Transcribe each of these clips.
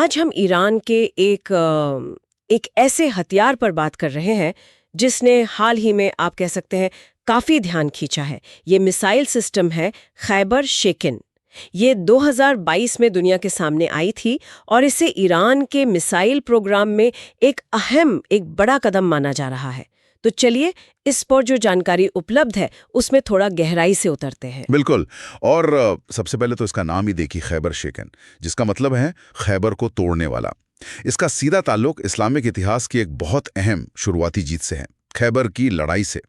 आज हम ईरान के एक ऐसे हथियार पर बात कर रहे हैं जिसने हाल ही में आप कह सकते हैं काफी ध्यान खींचा है। ये मिसाइल सिस्टम है खैबर शेकिन। ये 2022 में दुनिया के सामने आई थी और इसे ईरान के मिसाइल प्रोग्राम में एक बड़ा कदम माना जा रहा है। तो चलिए इस पर जो जानकारी उपलब्ध है उसमें थोड़ा गहराई से उतरते हैं। बिल्कुल। और सबसे पहले तो इसका नाम ही देखिए, खैबर शेकन, जिसका मतलब है खैबर को तोड़ने वाला। इसका सीधा ताल्लुक इस्लामिक इतिहास की एक बहुत अहम शुरुआती जीत से है, खैबर की लड़ाई से।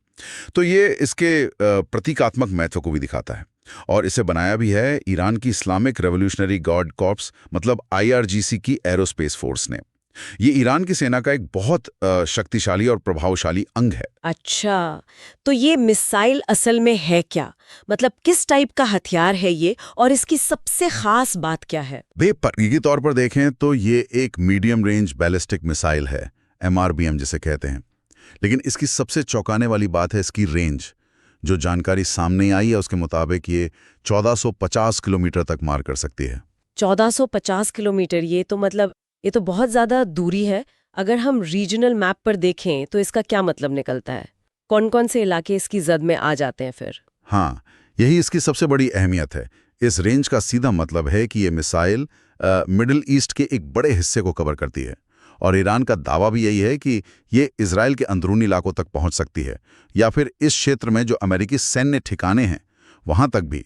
तो ये इसके प्रतीकात्मक महत्व को भी दिखाता है। और इसे बनाया भी है ईरान की इस्लामिक रेवोल्यूशनरी गार्ड कॉर्प्स, मतलब IRGC की एरोस्पेस फोर्स ने। ये ईरान की सेना का एक बहुत शक्तिशाली और प्रभावशाली अंग है। अच्छा, तो ये मिसाइल असल में है क्या? मतलब किस टाइप का हथियार है ये और इसकी सबसे खास बात क्या है? बेपरवाही तौर पर देखें तो ये एक मीडियम रेंज बैलिस्टिक मिसाइल है, MRBM जिसे कहते हैं। लेकिन इसकी सबसे चौंकाने वाली बात है इसकी रेंज। जो जानकारी सामने आई है उसके मुताबिक ये 1450 किलोमीटर तक मार कर सकती है। 1450 किलोमीटर, ये तो बहुत ज़्यादा दूरी है। अगर हम रीजनल मैप पर देखें तो इसका क्या मतलब निकलता है? कौन-कौन से इलाके इसकी जद में आ जाते हैं फिर? हाँ, यही इसकी सबसे बड़ी अहमियत है। इस रेंज का सीधा मतलब है कि ये मिसाइल मिडिल ईस्ट के एक बड़े हिस्से को कवर करती है। और ईरान का दावा भी यही है कि ये इजराइल के अंदरूनी इलाकों तक पहुंच सकती है, या फिर इस क्षेत्र में जो अमेरिकी सैन्य ठिकाने हैं वहां तक भी।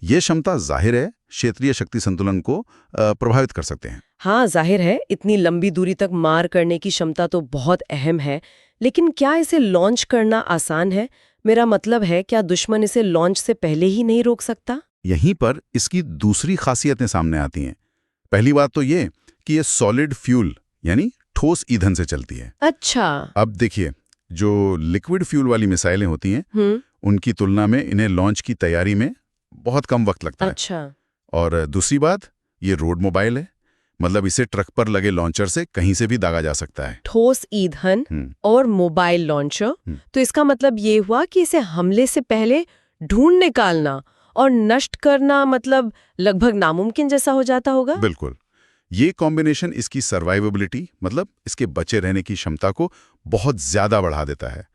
ये क्षमता जाहिर है क्षेत्रीय शक्ति संतुलन को प्रभावित कर सकते हैं। हाँ, जाहिर है इतनी लंबी दूरी तक मार करने की क्षमता तो बहुत अहम है। लेकिन क्या इसे लॉन्च करना आसान है? मेरा मतलब है, क्या दुश्मन इसे लॉन्च से पहले ही नहीं रोक सकता? यहीं पर इसकी दूसरी खासियतें सामने आती हैं। पहली बात तो ये कि ये सॉलिड फ्यूल यानी ठोस ईंधन से चलती है। अच्छा। अब देखिए, जो लिक्विड फ्यूल वाली मिसाइलें होती हैं उनकी तुलना में इन्हें लॉन्च की तैयारी में बहुत कम वक्त लगता है। अच्छा। और दूसरी बात, ये रोड मोबाइल है, मतलब इसे ट्रक पर लगे लॉन्चर से कहीं से भी दागा जा सकता है। ठोस ईंधन और मोबाइल लॉन्चर, तो इसका मतलब ये हुआ कि इसे हमले से पहले ढूंढ निकालना और नष्ट करना मतलब लगभग नामुमकिन जैसा हो जाता होगा। बिल्कुल। ये कॉम्बिनेशन इसकी सर्वाइवेबिलिटी, मतलब इसके बचे रहने की क्षमता को बहुत ज्यादा बढ़ा देता है।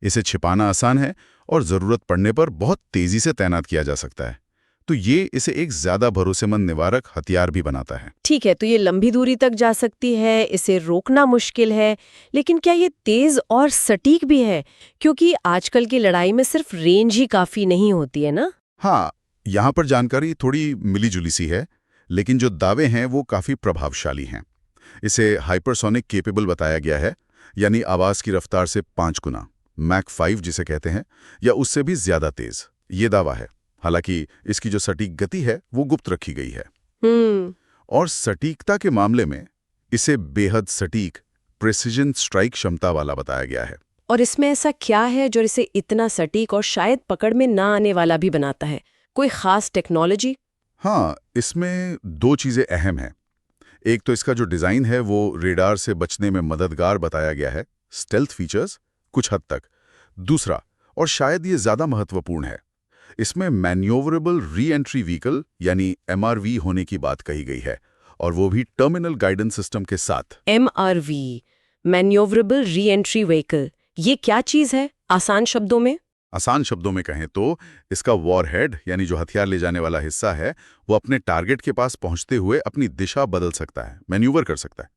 इसे छिपाना आसान है और जरूरत पड़ने पर बहुत तेजी से तैनात किया जा सकता है। तो ये इसे एक ज्यादा भरोसेमंद निवारक हथियार भी बनाता है। ठीक है, तो ये लंबी दूरी तक जा सकती है, इसे रोकना मुश्किल है, लेकिन क्या ये तेज और सटीक भी है? क्योंकि आजकल की लड़ाई में सिर्फ रेंज ही काफी नहीं होती है ना? हाँ, यहाँ पर जानकारी थोड़ी मिली-जुली सी है, लेकिन जो दावे हैं वो काफी प्रभावशाली हैं। इसे हाइपरसोनिक केपेबल बताया गया है, यानी आवाज की रफ्तार से 5 गुना, मैक 5 जिसे कहते हैं, या उससे भी ज्यादा तेज। ये दावा है। हालांकि इसकी जो सटीक गति है वो गुप्त रखी गई है। और सटीकता के मामले में इसे बेहद सटीक प्रिसिजन स्ट्राइक क्षमता वाला बताया गया है। और इसमें ऐसा क्या है जो इसे इतना सटीक और शायद पकड़ में ना आने वाला भी बनाता है? कोई खास टेक्नोलॉजी? हाँ, इसमें 2 चीजें अहम हैं। एक तो इसका जो डिजाइन है वो रेडार से बचने में मददगार बताया गया है, स्टेल्थ फीचर्स कुछ हद तक। दूसरा, और शायद ये ज्यादा महत्वपूर्ण है, इसमें मैन्योवरेबल री एंट्री व्हीकल यानी MRV होने की बात कही गई है, और वो भी टर्मिनल गाइडेंस सिस्टम के साथ। MRV, मैन्योवरेबल री एंट्री व्हीकल, ये क्या चीज है आसान शब्दों में? आसान शब्दों में कहें तो इसका वॉरहेड यानी जो हथियार ले जाने वाला हिस्सा है वो अपने टारगेट के पास पहुंचते हुए अपनी दिशा बदल सकता है, मैन्यूवर कर सकता है।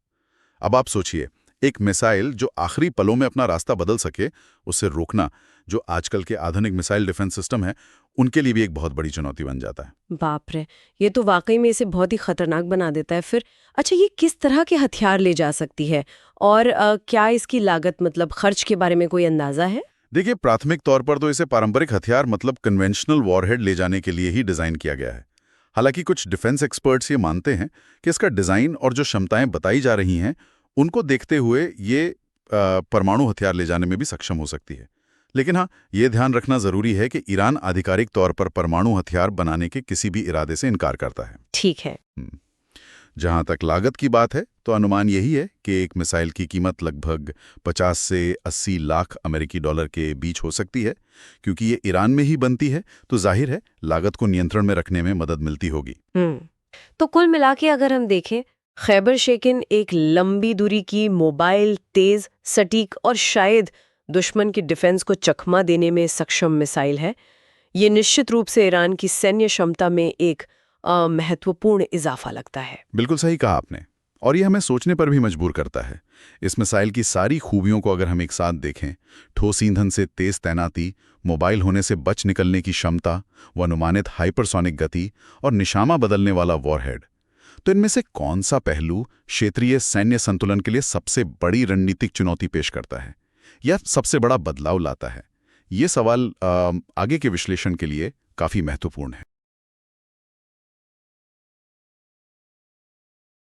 अब आप सोचिए, एक मिसाइल जो आखिरी पलों में अपना रास्ता बदल सके, उसे रोकना, जो आजकल के आधुनिक मिसाइल डिफेंस सिस्टम है उनके लिए भी एक बहुत बड़ी चुनौती बन जाता है। बाप रे, ये तो वाकई में इसे बहुत ही खतरनाक बना देता है फिर। अच्छा, ये किस तरह के हथियार ले जा सकती है और क्या इसकी लागत, मतलब खर्च के बारे में कोई अंदाजा है? देखिए, प्राथमिक तौर पर तो इसे पारंपरिक हथियार मतलब कन्वेंशनल वॉरहेड ले जाने के लिए ही डिजाइन किया गया है। हालांकि कुछ डिफेंस एक्सपर्ट्स ये मानते हैं कि इसका डिजाइन और जो क्षमताएं बताई जा रही हैं उनको देखते हुए ये परमाणु हथियार ले जाने में भी सक्षम हो सकती है। लेकिन हाँ, ये ध्यान रखना जरूरी है कि ईरान आधिकारिक तौर पर परमाणु हथियार बनाने के किसी भी इरादे से इनकार करता है। ठीक है। जहां तक लागत की बात है तो अनुमान यही है कि एक मिसाइल की कीमत लगभग 50 से 80 लाख अमेरिकी डॉलर के बीच हो सकती है। क्योंकि ये ईरान में ही बनती है तो जाहिर है लागत को नियंत्रण में रखने में मदद मिलती होगी। तो कुल मिला के अगर हम देखें, खैबर शेकिन एक लंबी दूरी की मोबाइल, तेज, सटीक और शायद दुश्मन की डिफेंस को चकमा देने में सक्षम मिसाइल है। ये निश्चित रूप से ईरान की सैन्य क्षमता में एक महत्वपूर्ण इजाफा लगता है। बिल्कुल सही कहा आपने, और ये हमें सोचने पर भी मजबूर करता है। इस मिसाइल की सारी खूबियों को अगर हम एक साथ देखें, ठोस ईंधन से तेज तैनाती, मोबाइल होने से बच निकलने की क्षमता, व अनुमानित हाइपरसोनिक गति और निशाना बदलने वाला वॉरहेड, तो इनमें से कौन सा पहलू क्षेत्रीय सैन्य संतुलन के लिए सबसे बड़ी रणनीतिक चुनौती पेश करता है या सबसे बड़ा बदलाव लाता है? ये सवाल आगे के विश्लेषण के लिए काफी महत्वपूर्ण है।